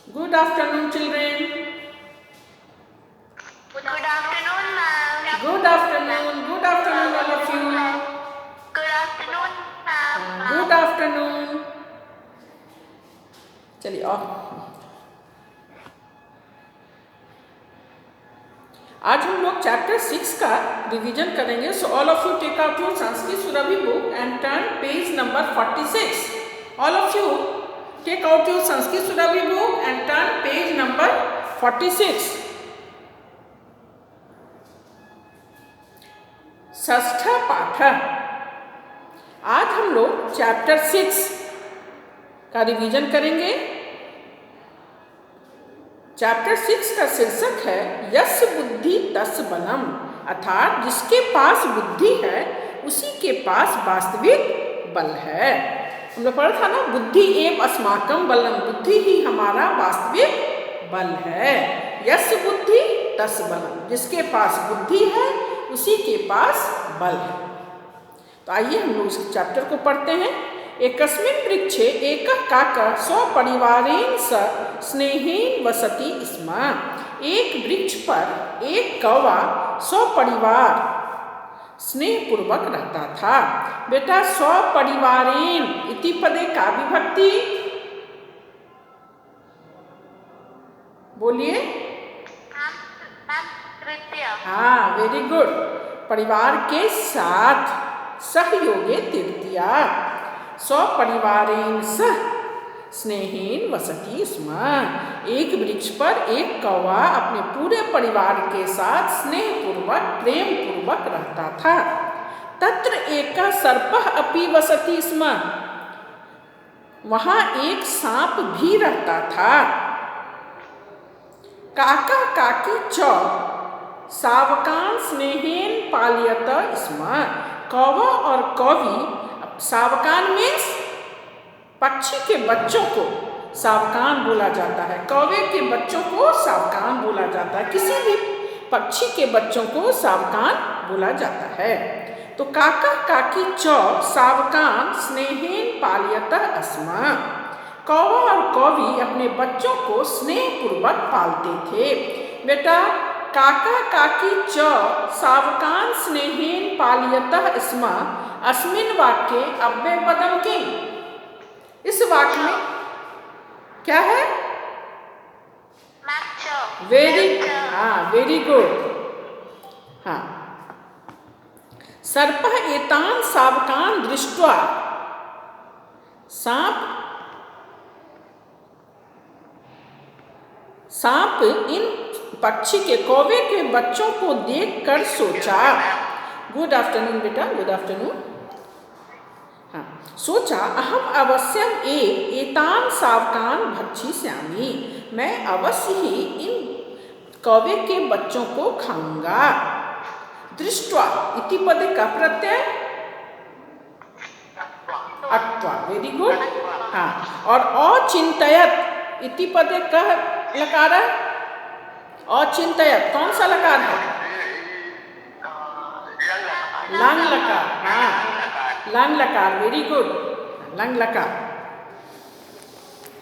Good afternoon, children. Good afternoon, ma'am. Good afternoon. Good afternoon, all of you. Good afternoon, ma'am. Good afternoon. चलिए आज हम लोग chapter 6 का revision करेंगे. So all of you take out your Sanskrit Surabhi book and turn page number 46. All of you take out your Sanskrit Surabhi book and turn page number 46. षष्ठ पाठ. आज हम लोग चैप्टर 6 का रिवीजन करेंगे. चैप्टर 6 का शीर्षक है यस्य बुद्धि तस्य बलम, अर्थात जिसके पास बुद्धि है उसी के पास वास्तविक बल है. हम लोग पढ़ा था ना, बुद्धि एव अस्माकं बलम, बुद्धि ही हमारा वास्तविक बल है. यस्य बुद्धि तस्य बलम, जिसके पास बुद्धि है उसी के पास बल है. तो आइए हम लोग इस चैप्टर को पढ़ते हैं. एकस्मिन् वृक्षे एकः काकः स्वपरिवारेण सह स्नेहेन वसति स्म. एक वृक्ष पर एक कौवा स्वपरिवार स्नेहपूर्वक रहता था. बेटा स्वपरिवारेण इति पदे का विभक्ति बोलिए. हाँ, वेरी गुड. परिवार के साथ सहयोगे तृतीया. स्वपरिवारेण सह स्नेहेन वसति स्म. एक वृक्ष पर एक कौवा अपने पूरे परिवार के साथ स्नेहपूर्वक प्रेम पूर्वक रहता था. तत्र एकः सर्पः अपि वसति स्म. वहाँ एक सांप भी रहता था. काका काकी च सावकान स्नेहेन पालयत स्म. कौवा और कौवी, सावकान मीन्स पक्षी के बच्चों को सावकान बोला जाता है. कौवे के बच्चों को सावकान बोला जाता है. किसी भी पक्षी के बच्चों को सावकान बोला जाता है. तो काका काकी च सावकान स्नेहेन पालयत स्म. कौवा और कौवी अपने बच्चों को स्नेहपूर्वक पालते थे. बेटा काका काकी च सावकान स्नेहेन पालयत स्म अस्मिन् वाक्ये अव्ययपदम किम. इस वाक्य में क्या है? Very good. हाँ, सर्पः एतान् सावकान् दृष्ट्वा, सांप इन पक्षी के कौवे के बच्चों को देखकर सोचा. गुड आफ्टरनून बेटा, गुड आफ्टरनून. हाँ, सोचा अहम अवश्यम एतान सावकान भक्षिष्यामि, मैं अवश्य ही इन कौवे के बच्चों को खाऊंगा. दृष्ट्वा इति पदे का प्रत्यय अत्वा. Very good. हाँ, और अचिंतयत इति पदे का लकार है. अचिंतयत कौन सा लकार है? लंग लकार. हाँ, लंग लकार. वेरी गुड, लंग लकार.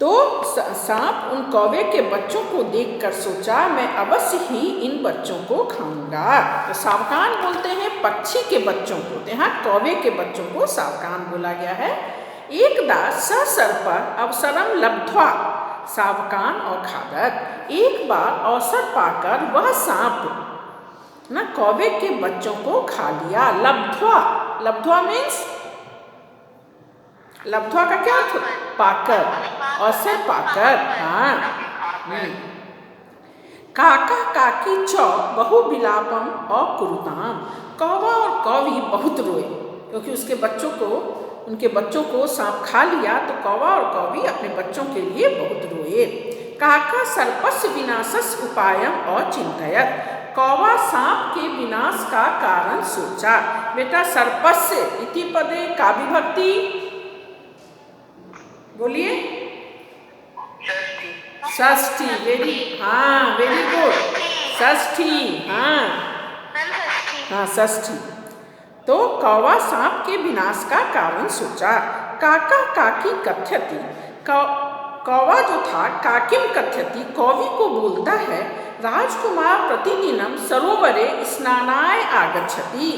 तो सांप उन कौवे के बच्चों को देखकर सोचा मैं अवश्य ही इन बच्चों को खाऊंगा. तो सावकान बोलते हैं पक्षी के बच्चों को, यहाँ कौवे के बच्चों को सावकान बोला गया है. एकदा स सर्प अवसरम लब्ध्वा सावकान और खादत. एक बार अवसर पाकर वह सांप ना कौवे के बच्चों को खा लिया. लब्ध्वा, लब्ध्वा मीन्स, लब्ध्वा का क्या अर्थ? पाकर, अवसर पाकर. हाँ. काका काकी च बहु विलापम अकुरुताम. कौवा और कौवी बहुत रोए क्योंकि उसके बच्चों को, उनके बच्चों को सांप खा लिया. तो कौवा और कौवी अपने बच्चों के लिए बहुत रोए. काका सर्पस्य विनाशस्य उपायम अचिंतयत. कौवा सांप के विनाश का कारण सोचा. बेटा सर्पस्य इति पदे का विभक्ति बोलिए. षष्ठी. वेरी, हाँ, वेरी गुड. षष्ठी. हाँ हाँ, षष्ठी. तो कौवा सांप के विनाश का कारण सोचा. काका काकी कथ्यति. कौवा जो था काकिम कथ्यति, कौवी को बोलता है, राजकुमार प्रतिदिनम सरोवरे स्नानाय आगच्छति,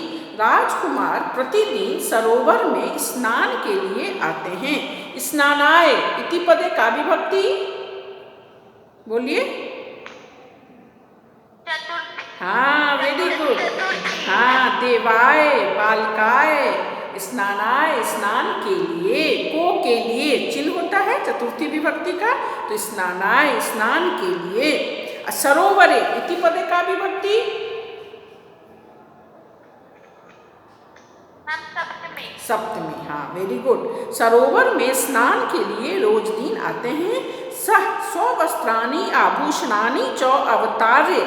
राजकुमार प्रतिदिन सरोवर में स्नान के लिए आते हैं। स्नानाय इति पदे का विभक्ति बोलिए। चतुर्थी। हाँ, वेरी गुड। हाँ, देवाय बालकाय स्नानाय स्नान के लिए, को के लिए चिन्ह होता है चतुर्थी विभक्ति का, तो स्नानाय स्नान के लिए। सरोवरे इति पदे का विभक्ति सप्तमी। हाँ, वेरी गुड। सरोवर में स्नान के लिए रोज दिन आते हैं। सह स्ववस्त्राणि आभूषणानि च अवतार्य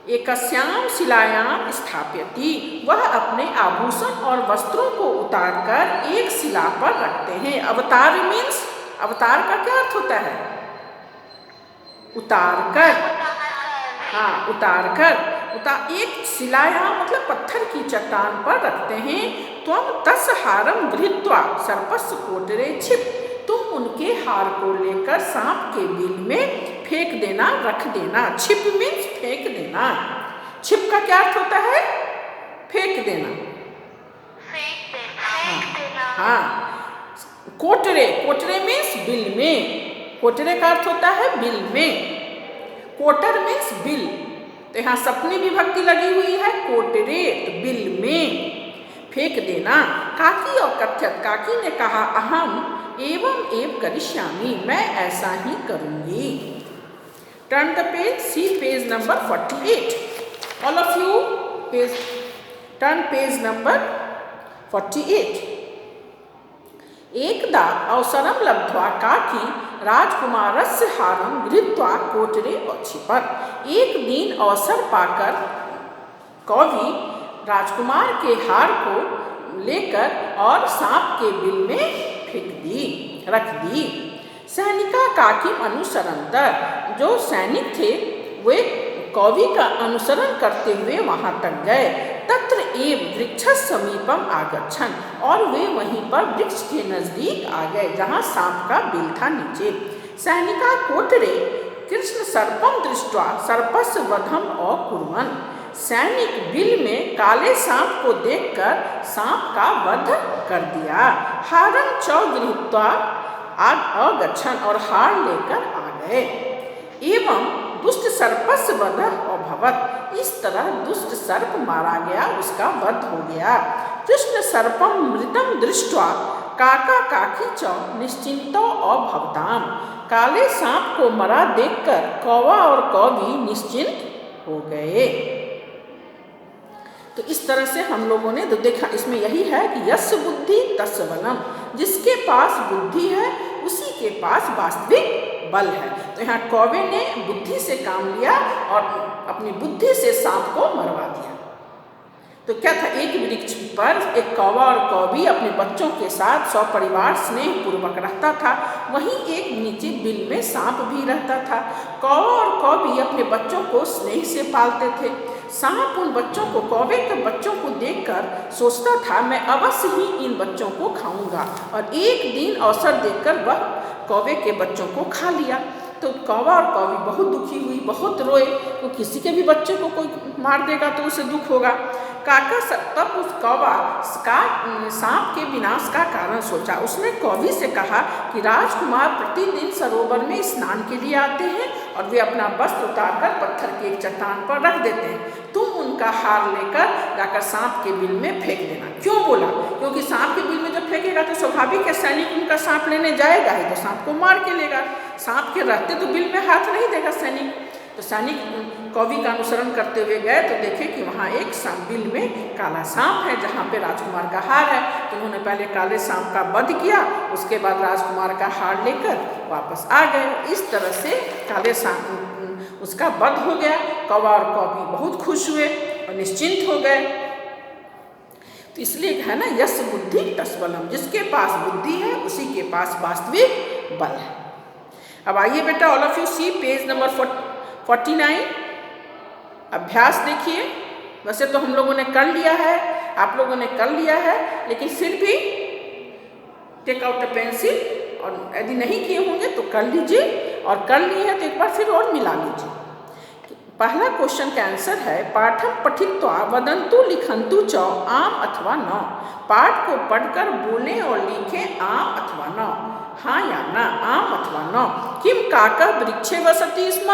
एकस्याम शिलायाम स्थापयति, वह अपने आभूषण और वस्त्रों को उतारकर एक शिला पर रखते हैं। अवतार मीन्स, अवतार का क्या अर्थ होता है? उतारकर। हाँ, उतारकर एक शिलायाम मतलब पत्थर की चट्टान पर रखते हैं। त्वं तस् हारम गृहीत्वा सर्पस्य कोटरे छिप, तुम उनके हार को लेकर सांप के बिल में फेंक देना, रख देना। छिप मीन्स फेंक देना। छिप का क्या अर्थ होता है? फेंक देना। हाँ, कोटरे, कोटरे मीन्स बिल में। कोटरे का अर्थ होता है बिल में। कोटर मीन्स बिल, तो यहाँ सप्तमी विभक्ति लगी हुई है कोटरे, तो बिल में फेंक देना। काकी और कथ्यत, काकी ने कहा अहम एवं एव करिष्यामि, मैं ऐसा ही करूंगी। Turn the page, see page number 48। All of you page, turn page number 48। एकदा अवसरम लब्ध्वा काकी राजकुमारस्य हारम गृहीत्वा कोटरे क्षिपत, एक दिन अवसर पाकर कौवी राजकुमार के हार को लेकर और सांप के बिल में फेंक दी, रख दी। सैनिका काकिम अनुसरंतर, जो सैनिक थे वे कौवी का अनुसरण करते हुए वहां तक गए। तत्र एव वृक्ष समीपम आगच्छन, और वे वहीं पर वृक्ष के नजदीक आ गए जहां सांप का बिल था नीचे। सैनिका कोटरे कृष्ण सर्पम दृष्ट्वा सर्पस्य वधम अकुर्वन्, सैनिक बिल में काले सांप को देखकर सांप का वध कर दिया। हारम च गृहीत्वा अगच्छन्, और हार लेकर आ गए। एवं दुष्ट सर्पस्य वधः अभवत्, इस तरह दुष्ट सर्प मारा गया, उसका वध हो गया। कृष्ण सर्पम मृतम दृष्ट्वा काका काकी च निश्चिंतो अभवताम, काले सांप को मरा देखकर कौवा और कौवी निश्चिंत हो गए। तो इस तरह से हम लोगों ने तो देखा, इसमें यही है कि यस्य बुद्धि तस्य बलम, जिसके पास बुद्धि है उसी के पास वास्तविक बल है। तो यहाँ कौवे ने बुद्धि से काम लिया और अपनी बुद्धि से सांप को मरवा दिया। तो क्या था, एक वृक्ष पर एक कौवा और कौवी अपने बच्चों के साथ सपरिवार स्नेह पूर्वक रहता था। वहीं एक नीचे बिल में सांप भी रहता था। कौवा और कौवी अपने बच्चों को स्नेह से पालते थे। सांप उन बच्चों को, कौवे के बच्चों को देखकर सोचता था मैं अवश्य ही इन बच्चों को खाऊंगा, और एक दिन अवसर देखकर वह कौवे के बच्चों को खा लिया। तो कौवा और कौवी बहुत दुखी हुई, बहुत रोए। तो किसी के भी बच्चे को कोई मार देगा तो उसे दुख होगा। काका तब उस कौवा का सांप के विनाश का कारण सोचा। उसने कौवी से कहा कि राजकुमार प्रतिदिन सरोवर में स्नान के लिए आते हैं और वे अपना वस्त्र उतारकर पत्थर की एक चट्टान पर रख देते हैं। तुम उनका हार लेकर जाकर सांप के बिल में फेंक देना। क्यों बोला? क्योंकि सांप के बिल में जब फेंकेगा तो स्वाभाविक है सैनिक उनका सांप लेने जाएगा ही, तो सांप को मार के लेगा। सांप के रहते तो बिल में हाथ नहीं देगा सैनिक। तो सैनिक कौवी का अनुसरण करते हुए गए तो देखे कि वहाँ एक बिल में काला सांप है जहाँ पे राजकुमार का हार है। तो उन्होंने पहले काले सांप का वध किया, उसके बाद राजकुमार का हार लेकर वापस आ गए। इस तरह से काले सांप उसका वध हो गया। कौवा और कौवी बहुत खुश हुए और निश्चिंत हो गए। तो इसलिए है ना, यश बुद्धि तस् बलम, जिसके पास बुद्धि है उसी के पास वास्तविक बल है। अब आइए बेटा, all of you see page number 49। अभ्यास देखिए। वैसे तो हम लोगों ने कर लिया है, आप लोगों ने कर लिया है, लेकिन फिर भी टेक आउट अ पेंसिल और यदि नहीं किए होंगे तो कर लीजिए, और कर लिए हैं तो एक बार फिर और मिला लीजिए। पहला क्वेश्चन का आंसर है पाठम पठित्वा वदंतु लिखंतु च आम अथवा न। पाठ को पढ़कर बोलें और लिखें आम अथवा न, हाँ या ना, आम अथवा न। किम काका वृक्षे वसति स्म,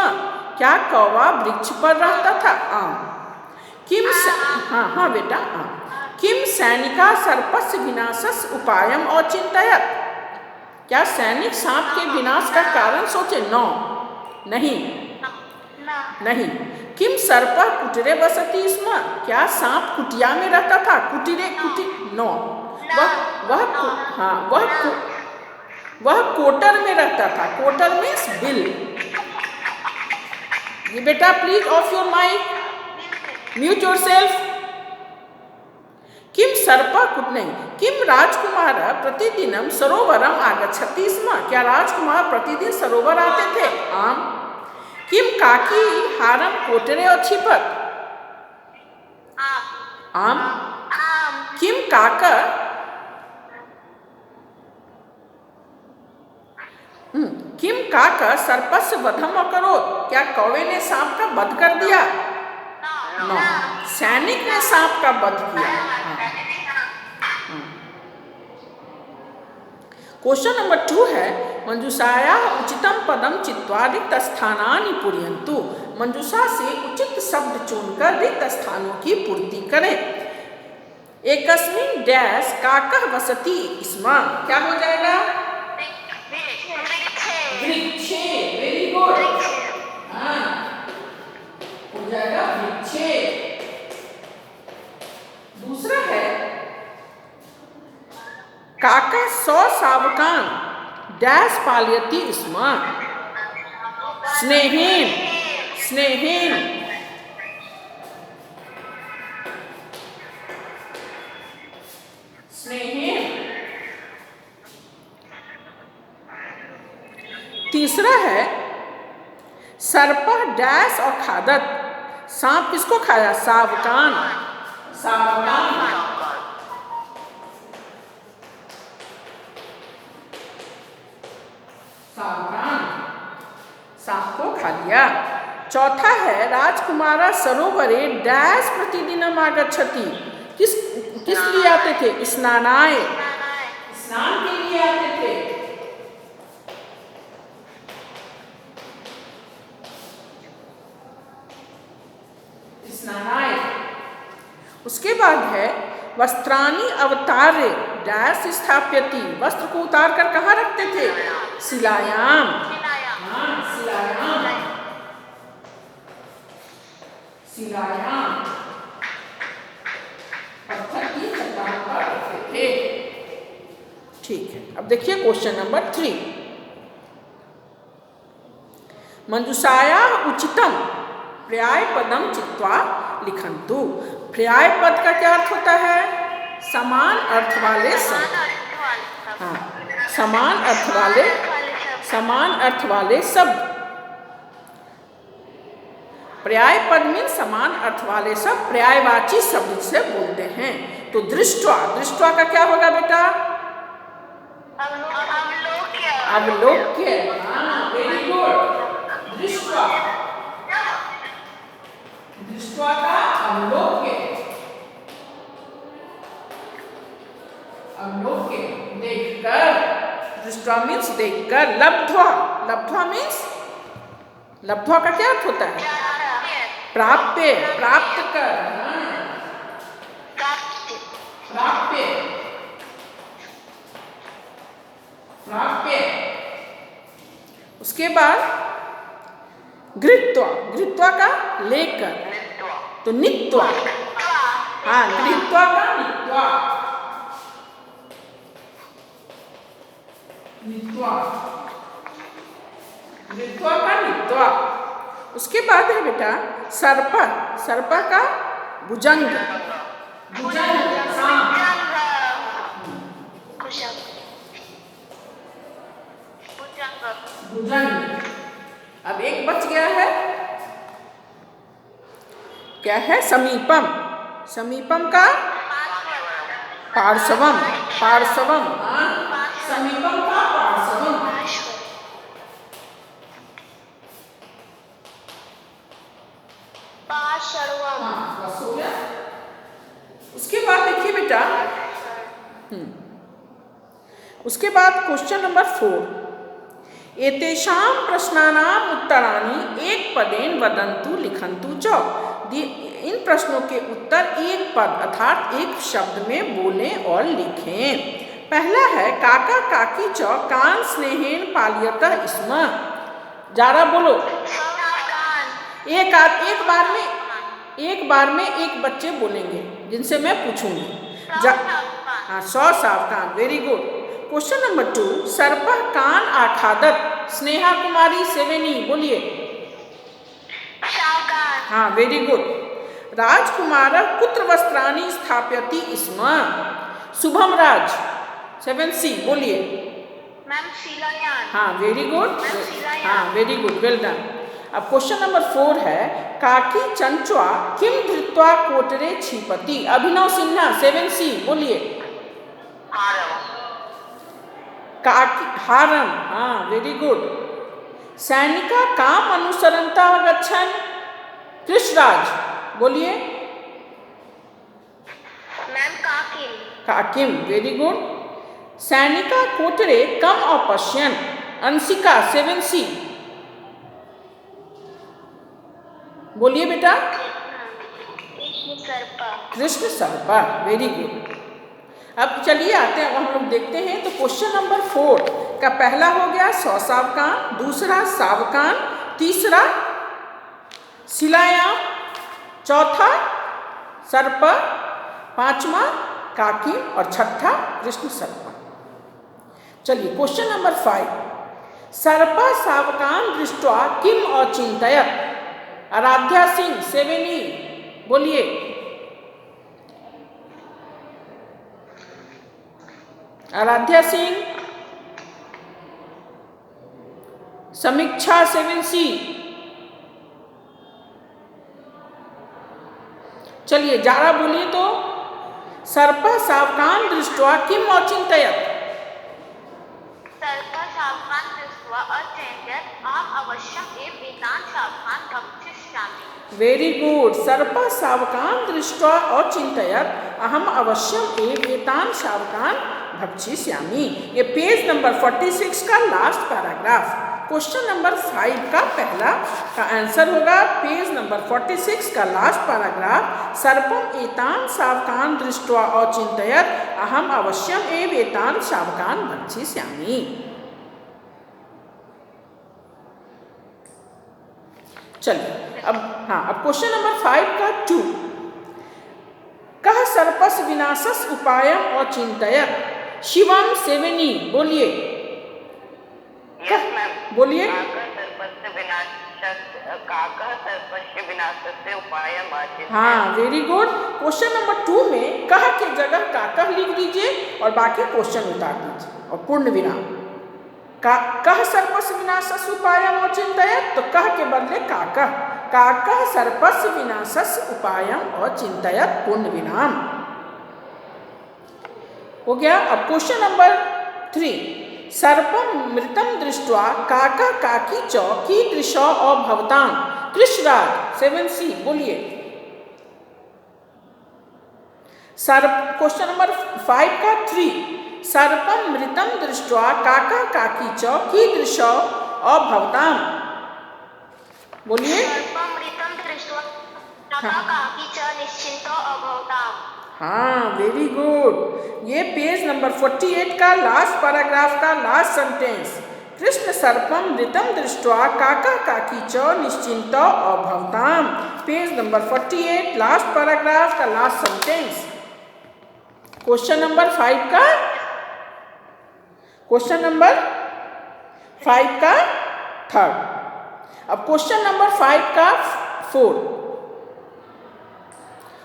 क्या कौवा वृक्ष पर रहता था? आम। किम हाँ बेटा आम। किम सैनिका सर्पस्य विनाशस्य उपायम औचिन्तयत्, क्या सैनिक सांप के विनाश का कारण सोचे? नो, नहीं नहीं। किम सर्पः कुटीरे वसति स्म, क्या सांप कुटिया में रहता था? कुटीरे नो, वह कोटर में रहता था। कोटर मीन्स बिल। ये बेटा please off your mic, mute yourself. किम सर्पः नहीं, किम राजकुमार प्रतिदिनम सरोवरम आगच्छति स्म, क्या राजकुमार प्रतिदिन सरोवर आते थे? आम। किम काकी हारम कोटरे क्षिपत, आम। किम काका किम काका सर्पस्य वधम अकरोत्, क्या कौवे ने सांप का वध कर दिया? नो, सैनिक ने सांप का वध किया। क्वेश्चन नंबर 2 है मंजूषाया उचितम पदम चित्वा रिक्त स्थानानि पूरयन्तु। मंजूषा से उचित शब्द चुनकर रिक्त स्थानों की पूर्ति करें। एकस्मिन् डैश काकः वसति स्म, क्या हो जाएगा? वृक्षे। वेरी गुड, हाँ हो जाएगा वृक्षे। दूसरा है काका सौ शावकान डैश पालयति स्म, स्नेहेन। स्नेहेन स्नेहेन। तीसरा है सर्पः डैश और खादत, सांप किसको खाया? शावकान। शावकान सांप को खा लिया। चौथा है राजकुमारा सरोवरे डैश प्रतिदिनम आगच्छति, किस लिए आते थे? स्नानाय, स्नान के लिए आते थे। स्नानाय। उसके बाद है वस्त्राणि अवतार्य डैश स्थाप्यति, वस्त्र को उतार कर कहाँ रखते थे? शिलायाम। शिलायाम, शिलायाम पत्थर की चट्टान पर रखते थे। ठीक है, अब देखिए क्वेश्चन नंबर 3। मंजूषाया उचितम पर्याय पदम चित्वा लिखन्तु। पर्याय पद का क्या अर्थ होता है? समान अर्थ वाले शब्द। हाँ, समान अर्थ वाले शब्द। पर्याय पद में समान अर्थ वाले शब्द पर्यायवाची शब्द से बोलते हैं। तो दृष्ट्वा, दृष्ट्वा का क्या होगा बेटा? अवलोक्य। वेरी गुड, दृष्ट्वा। दृष्ट्वा का अवलोक्य। अवलोक्य देखकर, दृष्ट्वा मीन्स देखकर। लब्ध्वा, लब्ध्वा मीन्स, लब्ध्वा का क्या अर्थ होता है? प्राप्य, प्राप्त कर। प्राप्य, प्राप्य। उसके बाद गृहीत्वा, गृहीत्वा का लेकर, तो नित्वा। हाँ, गृहीत्वा का नित्वा। नित्वा, नित्वा का नित्वा। उसके बाद है बेटा सर्प, सर्प का भुजंग। भुजंग, सांप। भुजंग। अब एक बच गया है, क्या है? समीपम। समीपम का पार्श्वम। पार्श्वम, समीपम का पार्श्वम। पाशर्वम। हाँ बस हो गया। उसके बाद देखिए बेटा, उसके बाद क्वेश्चन नंबर 4, एतेषां प्रश्नानाम् उत्तराणि एक पदेन वदन्तु लिखन्तु च। इन प्रश्नों के उत्तर एक पद अर्थात एक शब्द में बोलें और लिखें। पहला है काका काकी च कान स्नेहेन पाल्यतः स्म। जारा बोलो। एक बार में एक बच्चे बोलेंगे जिनसे मैं पूछूंगी। हाँ, सौ सावकान, वेरी गुड। क्वेश्चन नंबर 2, सर्पः कान आखादत। स्नेहा कुमारी सेवेनी बोलिए। हाँ, वेरी गुड। राजकुमारः कुत्र वस्त्राणि स्थापयति स्म। शुभम राज 7C बोलिए। मैम शिलायान। हाँ, वेरी गुड। हाँ, वेरी गुड, वेल डन। अब क्वेश्चन नंबर 4 है काकी चंचवा किम धृत्वा कोटरे क्षिपति। अभिनव सिन्हा 7C बोलिए। काकी हारम। हाँ, वेरी गुड। सैनिका काम अनुसरन्तः गच्छन्। कृष्णराज बोलिए। मैम काकिम। काकिम, वेरी गुड। सैनिका कोटरे कम अपश्यन्। अंशिका 7C बोलिए बेटा। कृष्ण सर्पा, वेरी गुड। अब चलिए आते हैं, अब हम लोग देखते हैं। तो क्वेश्चन नंबर 4 का पहला हो गया सौ सावकान, दूसरा सावकान, तीसरा शिलायाम, चौथा सर्प, पांचवा काकी और छठा कृष्ण सर्प। चलिए क्वेश्चन नंबर 5, सर्प सावकान दृष्ट्वा किम अचिंतयत। आराध्या सिंह 7E बोलिए। आराध्या सिंह। समीक्षा 7C। चलिए जारा बोलिए तो। सर्प सावकान दृष्ट्वा किम अचिंतयत। सर्प सावकान दृष्ट्वा अचिंतयत अहम अवश्यम एव एतान् सावकान् भक्षिष्यामि। Very good. सर्प सावकान दृष्ट्वा अचिंतयत अहम अवश्यम एव एतान् सावकान् भक्षिष्यामि। ये पेज नंबर 46 का लास्ट पैराग्राफ। क्वेश्चन नंबर 5 का पहला का आंसर होगा पेज नंबर 46 का लास्ट पैराग्राफ। सर्पम एतान सावकान दृष्ट्वा अचिंतयत अहम अवश्यम एव एतान सावकान भक्षिष्यामि। चलिए अब अब क्वेश्चन नंबर 5 का 2, कह सर्पस विनाशस उपायम अचिंतयत। शिवम 7E बोलिए। बोलिए। हाँ, वेरी गुड। क्वेश्चन नंबर 2 में कह के जगह काकह लिख दीजिए और बाकी क्वेश्चन उतार दीजिए और पूर्ण विराम। कह सर्पस विनाशस उपायम अचिंतयत, तो कह के बदले काकह। काकह सर्पस विनाशस उपायम अचिंतयत पूर्ण विराम हो गया। अब क्वेश्चन नंबर 3, सर्पम मृतम दृष्ट्वा काका काकी च कीदृश अभवताम। कृष्णराज 7C बोलिए। क्वेश्चन नंबर 5 का 3, सर्पम मृतम दृष्ट्वा काका काकी च कीदृश अभवताम। बोलिए। सर्पम मृतम दृष्ट्वा काका काकी च निश्चिन्तो अभवताम। हाँ, वेरी गुड। ये पेज नंबर 48 का लास्ट पैराग्राफ का लास्ट सेंटेंस। कृष्ण सर्पम मृतम दृष्ट्वा काका काकी च निश्चिन्तो अभवताम। पेज नंबर 48 लास्ट पैराग्राफ का लास्ट सेंटेंस। क्वेश्चन नंबर 5 का थर्ड। अब क्वेश्चन नंबर 5 का 4।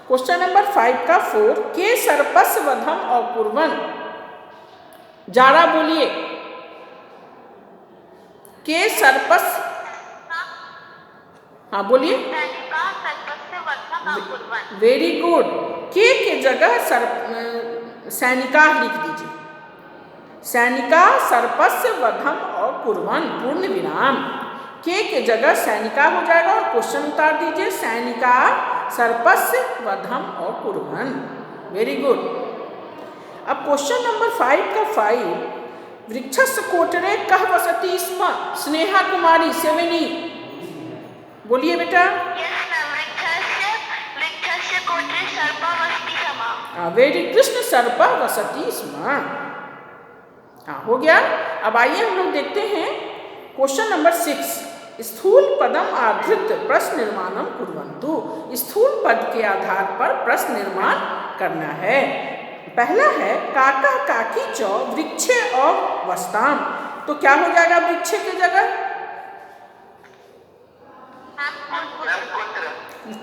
क्वेश्चन नंबर 5 का 4, के सर्पस वधम अकुर्वन्। जारा बोलिए। के सर्पस। हाँ बोलिए। Very good. के जगह सैनिका लिख दीजिए। सैनिका सर्पस्य वधम अकुर्वन् पूर्ण विराम। के जगह सैनिका हो जाएगा और क्वेश्चन उतार दीजिए, सैनिका सर्पस्य वधम और कुर्वन्। Very good. अब क्वेश्चन नंबर 5 का 5, वृक्षस्य कोटरे कः वसति स्म स्नेहा कुमारी 7E। बोलिए बेटा। वेरी कृष्ण सर्प वसति स्म। हो गया। अब आइए हम लोग देखते हैं क्वेश्चन नंबर 6, स्थूल पदम आधृत प्रश्न निर्माणम कुर्वन्तु। स्थूल पद के आधार पर प्रश्न निर्माण करना है। पहला है काका काकी च वृक्षे और वस्ताम। तो क्या हो जाएगा वृक्षे की जगह?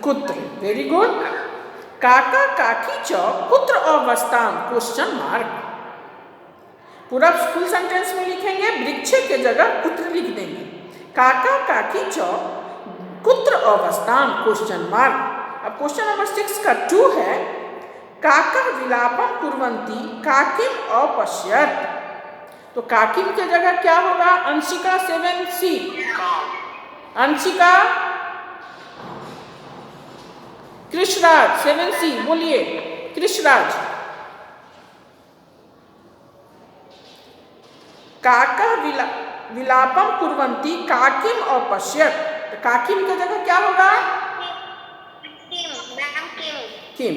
कुत्र। Very good. काका काकी च कुत्र अवस्थाम क्वेश्चन मार्क। पूरा फुल सेंटेंस में लिखेंगे, वृक्षे के जगह कुत्र लिख देंगे। काका काकी च कुत्र अवस्थाम क्वेश्चन मार्क। अब क्वेश्चन नंबर 6 का 2 है काका विलापम कुर्वन्ति काकिम अपश्यत। तो काकिम के जगह क्या होगा? अंशिका 7C। अंशिका कृष्णराज 7C। बोलिए कृष्णराज। काका विलापम कुर्वन्ति काकिम अपश्यत। तो काकिम की जगह क्या होगा? किम।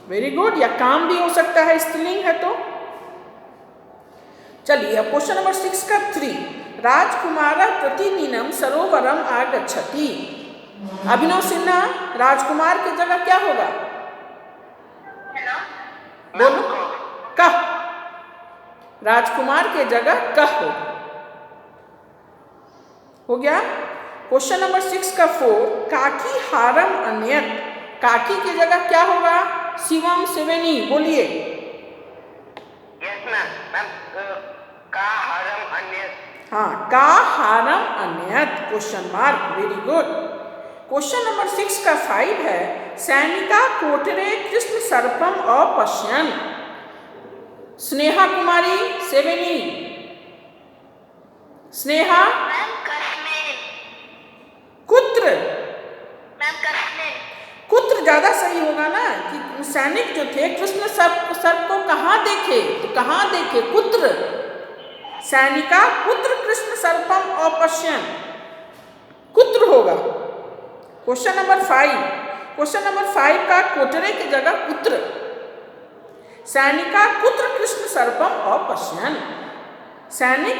Very good. या काम भी हो सकता है, स्त्रीलिंग है तो। चलिए अब क्वेश्चन नंबर 6 का 3, राजकुमार प्रतिदिनम सरोवरम आगच्छति। अभिनव सिन्हा, राजकुमार की जगह क्या होगा? बोलो। कह। राजकुमार के जगह कह हो गया। क्वेश्चन नंबर 6 का 4, काकी हारम अन्यत। काकी की जगह क्या होगा? शिवम 7E। बोलिए। का हारम अन्यत। हाँ, का हारम अन्यत question mark. Very good. Question number 6 का 5 है सैनिका कोटरे कृष्ण सर्पम अपश्यन। स्नेहा कुमारी 7E। स्नेहा कुत्र। कुत्र ज्यादा सही होगा ना, कि सैनिक जो थे कृष्ण सर्प को कहाँ देखे? तो कहाँ देखे? कुत्र। सैनिका कुत्र कृष्ण सर्पम अपश्यन, कुत्र होगा। क्वेश्चन नंबर 5, क्वेश्चन नंबर 5 का कोटरे की जगह कुत्र। सैनिका कुत्र कृष्ण सर्पम अपश्यन। सैनिक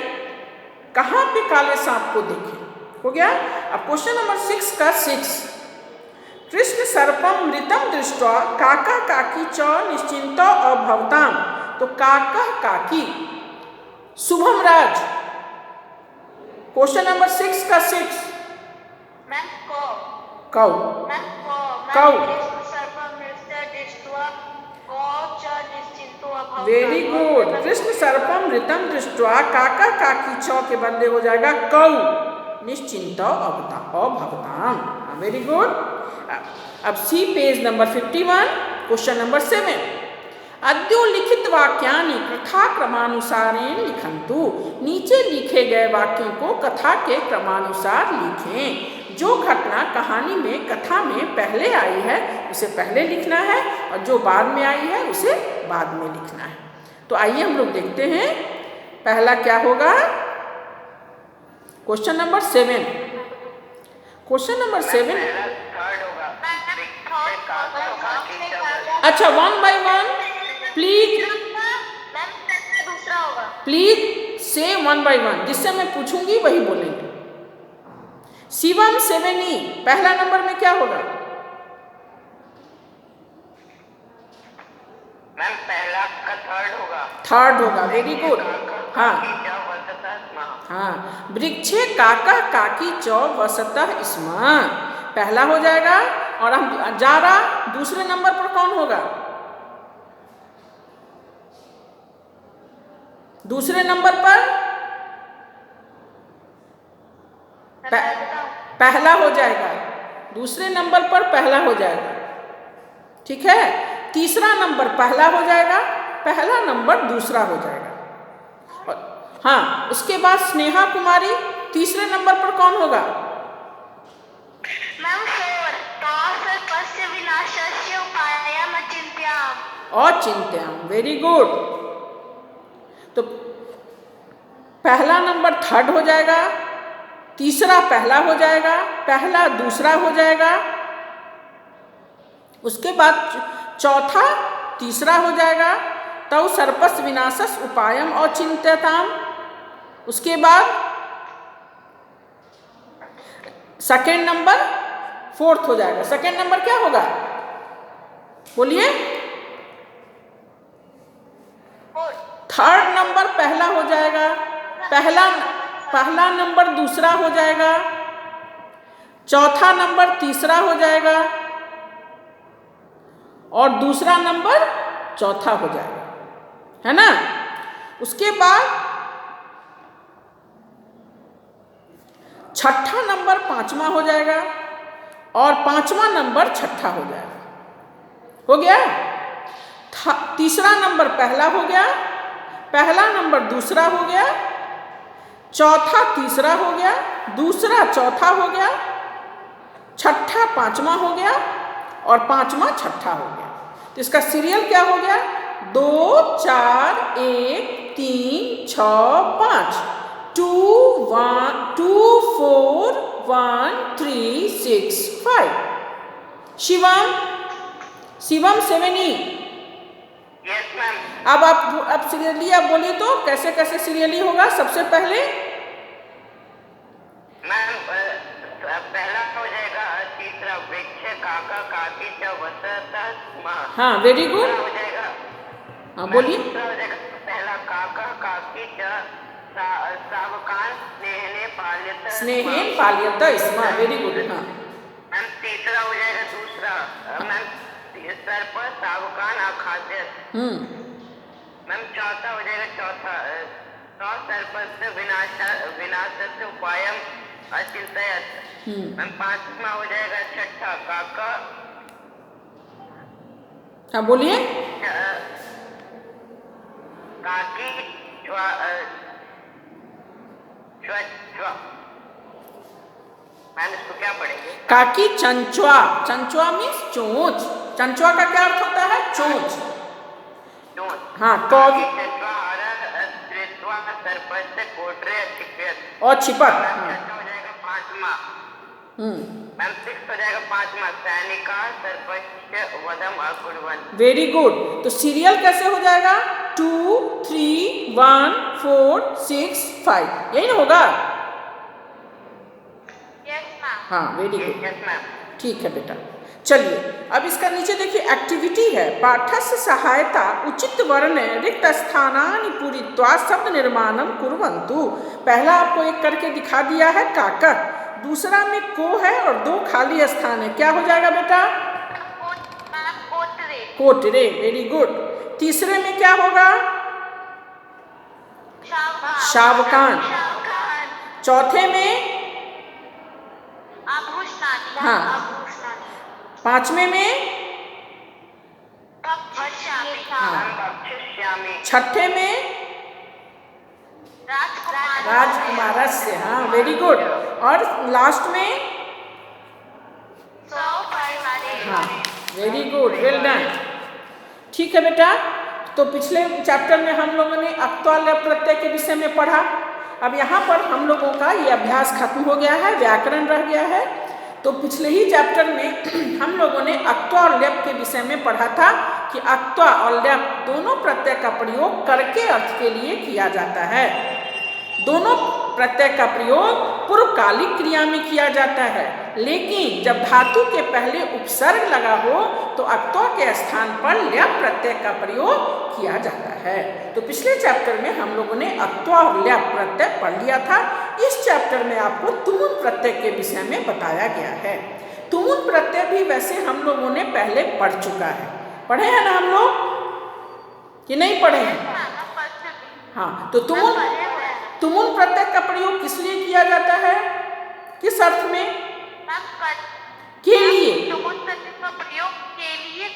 कहाँ पे काले सांप को देखे? हो गया। अब क्वेश्चन नंबर 6 का 6, कृष्ण सर्पम मृतम दृष्ट्वा काका काकी च निश्चिंत अभवताम। तो काका काकी शुभम राज। क्वेश्चन नंबर 6 का 6, कौ। कौ। Very good. कृष्ण सर्पम मृतम दृष्ट्वा काका काकी छ के बदले हो जाएगा कौ निश्चिंत अभवताम। Very good. अब see page number 51, question number 7, अद्यो लिखित वाक्यानि कथा क्रमानुसारेण लिखन्तु। नीचे लिखे गए वाक्यों को कथा के क्रमानुसार लिखें। जो घटना कहानी में कथा में पहले आई है उसे पहले लिखना है और जो बाद में आई है उसे बाद में लिखना है। तो आइए हम लोग देखते हैं पहला क्या होगा। Question number 7। Question number 7। अच्छा, 1 by 1 प्लीज से 1 by 1, जिससे मैं पूछूंगी वही बोलेंगे। शिवम 7E, पहला नंबर में क्या होगा? मैम पहला का थर्ड होगा। थर्ड होगा। Very good. हाँ हाँ, वृक्षे काका काकी च वसतः स्म पहला हो जाएगा। और हम जा रहा दूसरे नंबर पर कौन होगा? दूसरे नंबर पर पहला हो जाएगा। दूसरे नंबर पर पहला हो जाएगा। ठीक है। तीसरा नंबर पहला हो जाएगा, पहला नंबर दूसरा हो जाएगा। और हाँ, उसके बाद स्नेहा कुमारी तीसरे नंबर पर कौन होगा? मैम 4 तो सर्पस्य विनाशस्य उपायम् अचिन्त्याम्। अचिंत्याम, वेरी गुड। तो पहला नंबर थर्ड हो जाएगा, तीसरा पहला हो जाएगा, पहला दूसरा हो जाएगा, उसके बाद चौथा तीसरा हो जाएगा, तौ सर्पस विनाशस उपायम अचिंत्यताम। उसके बाद सेकेंड नंबर फोर्थ हो जाएगा। सेकेंड नंबर क्या होगा? बोलिए। थर्ड नंबर पहला हो जाएगा, पहला नंबर दूसरा हो जाएगा, चौथा नंबर तीसरा हो जाएगा और दूसरा नंबर चौथा हो जाएगा, है ना। उसके बाद छठा नंबर पांचवा हो जाएगा और पांचवा नंबर छठा हो जाएगा। हो गया। तीसरा नंबर पहला हो गया, पहला नंबर दूसरा हो गया, चौथा तीसरा हो गया, दूसरा चौथा हो गया, छठा पांचवा हो गया और पांचवा छठा हो गया। तो इसका सीरियल क्या हो गया? 2 4 1 3 6 5 2 1 2 4 1 3 6 5। शिवम 7E। Yes ma'am. अब सीरियली आप बोलिए तो कैसे कैसे सीरियली होगा? सबसे पहले मैम पहला हो जाएगा तीसरा वृक्ष काका काकी च वसत स्म। हाँ, वेरी गुड। हो जाएगा। हाँ, बोलिए। दूसरा हो जाएगा पहला काका काकी च सावकान स्नेहने पाल्यत स्म, वेरी गुड। हाँ मैम तीसरा हो जाएगा दूसरा मैम सर्प सावकान आखाद्यत। मैम चौथा हो जाएगा चौथा सर्पस्य विनाशस्य उपायम् अचिंत्यत। मैम पांचवा हो जाएगा छठा काका। हाँ, बोलिए। काकी मैम इसको क्या पढ़ेंगे? काकी चंचुआ। चंचुआ मीन्स चोंच। चंचुआ का क्या अर्थ होता है? चोंच। हाँ, कौवी और छिपत। हो जाएगा पांचवा। मैम 6 हो जाएगा पांचवा सैनिका सर्पस्य वधम अकुर्वन्। Very good. तो सीरियल कैसे हो जाएगा? 2 3 1 4 6 5, यही ना होगा? Yes ma'am. हाँ, वेरी गुड। Yes ma'am. ठीक है बेटा। चलिए अब इसका नीचे देखिए एक्टिविटी है। पाठस्य सहायता उचित वर्ण रिक्त स्थानानि पूरित्वा शब्द निर्माणम कुर्वन्तु। पहला आपको एक करके दिखा दिया है काकर, दूसरा में को है और 2 खाली स्थान है। क्या हो जाएगा बेटा? कोटरे। कोटरे, वेरी गुड। तीसरे में क्या होगा? शावकान। चौथे में आभूषणानि। हाँ। आभूषणानि। पांचवे में भक्षिष्यामि। छठे में राजकुमारस्य। हाँ, वेरी गुड। और लास्ट में हाँ, वेरी गुड, वेल डन। ठीक है बेटा। तो पिछले चैप्टर में हम लोगों ने अक्त्वा लय प्रत्यय के विषय में पढ़ा। अब यहाँ पर हम लोगों का ये अभ्यास खत्म हो गया है, व्याकरण रह गया है। तो पिछले ही चैप्टर में हम लोगों ने अक्त्वा और ल्यप के विषय में पढ़ा था कि अक्त्वा और ल्यप दोनों प्रत्यय का प्रयोग करके अर्थ के लिए किया जाता है। दोनों प्रत्यय का प्रयोग पूर्वकालिक क्रिया में किया जाता है, लेकिन जब धातु के पहले उपसर्ग लगा हो तो अक्त्वा के स्थान पर ल्यप प्रत्यय का प्रयोग किया जाता है। तो पिछले चैप्टर में हम लोगों ने अक्त्वा और ल्यप प्रत्यय पढ़ लिया था। इस चैप्टर में आपको तुमुन प्रत्यय के विषय में बताया गया है। तुमुन प्रत्यय भी वैसे हम लोगों ने पहले पढ़ चुका है। पढ़े हैं ना हम लोग कि नहीं पढ़े हैं? हाँ, तो तुमुन प्रत्यय का प्रयोग किस लिए किया जाता है? किस अर्थ में? के लिए। तुमुन प्रत्यय का प्रयोग के लिए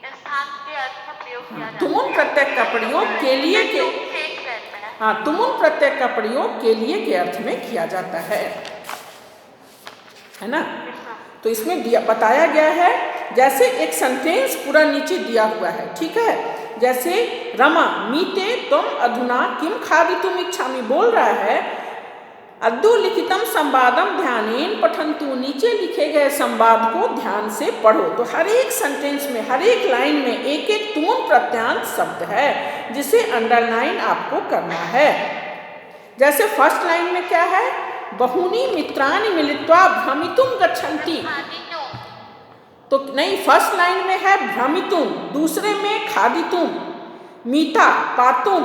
स्थान के अर्थ में प्रयोग किया जाता है। तुमुन प्रत्यय का प्रयोग के लिए हाँ, तुमुन प्रत्यय का प्रयोग के लिए के अर्थ में किया जाता है ना। तो इसमें दिया बताया गया है, जैसे एक सेंटेंस पूरा नीचे दिया हुआ है, ठीक है। जैसे रमा मीते तुम अधुना किम खादितुम इच्छामि बोल रहा है, अद्दु लिखितम संवादम ध्यानेन पठन्तु, नीचे लिखे गए संवाद को ध्यान से पढ़ो। तो हर एक सेंटेंस में, हर एक लाइन में एक एक तुमुन प्रत्यांत शब्द है जिसे अंडरलाइन आपको करना है। जैसे फर्स्ट लाइन में क्या है, बहूनि मित्राणि मिलित्वा भ्रमितुम गच्छन्ति, तो नहीं, फर्स्ट लाइन में है भ्रमितुम, दूसरे में खादितुम, मीता पातुम,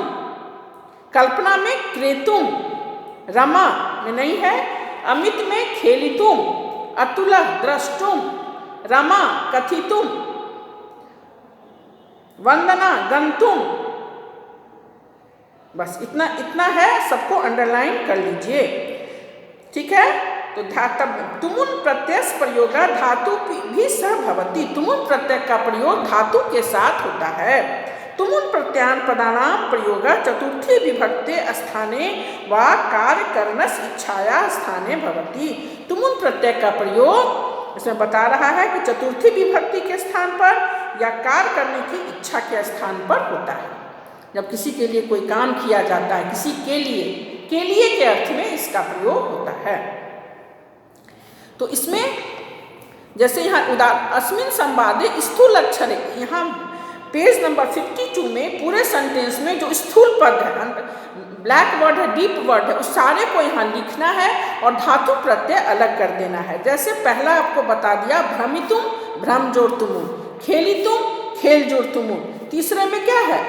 कल्पना में क्रेतुम, रमा में नहीं है, अमित में खेलितुम, अतुल द्रष्टुम, रमा कथितुम, वंदना गंतुम। बस इतना है, सबको अंडरलाइन कर लीजिए, ठीक है। तो तुमुन प्रत्यय प्रयोग धातु भी सह भवति, तुमुन प्रत्यय का प्रयोग धातु के साथ होता है। तुमुन प्रत्यान पदानाम प्रयोग चतुर्थी विभक्ते स्थाने व कार्यकरणस इच्छाया स्थाने भवति। तुमुन प्रत्यय का प्रयोग इसमें बता रहा है कि चतुर्थी विभक्ति के स्थान पर या कार्य करने की इच्छा के स्थान पर होता है। जब किसी के लिए कोई काम किया जाता है, किसी के लिए के अर्थ में इसका प्रयोग होता है। तो इसमें जैसे यहाँ अस्मिन संवादे स्थूल अक्षर, यहाँ पेज नंबर 52 में पूरे सेंटेंस में जो स्थूल पद है, ब्लैक वर्ड है, डीप वर्ड है, उस सारे को यहाँ लिखना है और धातु प्रत्यय अलग कर देना है। जैसे पहला आपको बता दिया, भ्रमितुम भ्रम जोड़ तुमुन, खेलितुम खेल जोड़ तुमुन, तीसरे में क्या है,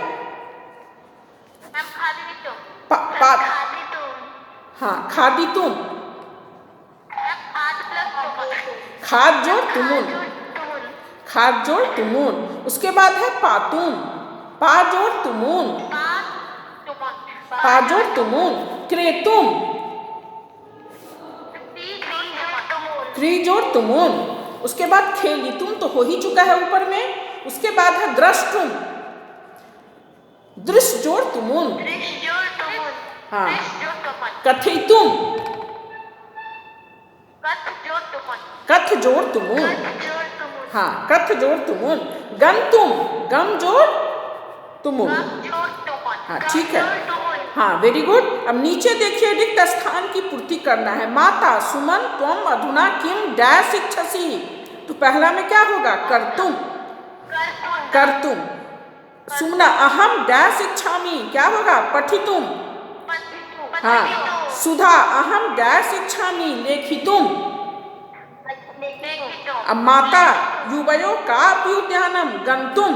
हाँ खादितुम, खाद जोड़ तुमुन, खाद जोड़ तुमुन। उसके बाद है पातुम, पा जोड़ तुमुन, पा जोड़ तुमुन, क्रेतुम, क्री जोड़ तुमुन। उसके बाद खेलितुम तो हो ही चुका है ऊपर में। उसके बाद है द्रष्टुम, दृश्य जोड़ तुमुन, हाँ कथितुम, कथ जोड़ तुमुन, हाँ कथ जोड़ तुमुन, गंतुम, गम जोड़ तुमुन, हाँ ठीक है, हाँ वेरी गुड। अब नीचे देखिए, रिक्त स्थान की पूर्ति करना है। माता सुमन त्वम अधुना किम डैश इच्छसि, तो पहला में क्या होगा, कर्तुम, कर्तुम। सुमना अहम डैश इच्छामि, क्या होगा, पठितुम, हाँ। सुधा अहम डैश इच्छामि लेखितुम। अब माता युवयो का उद्यानम गंतुम,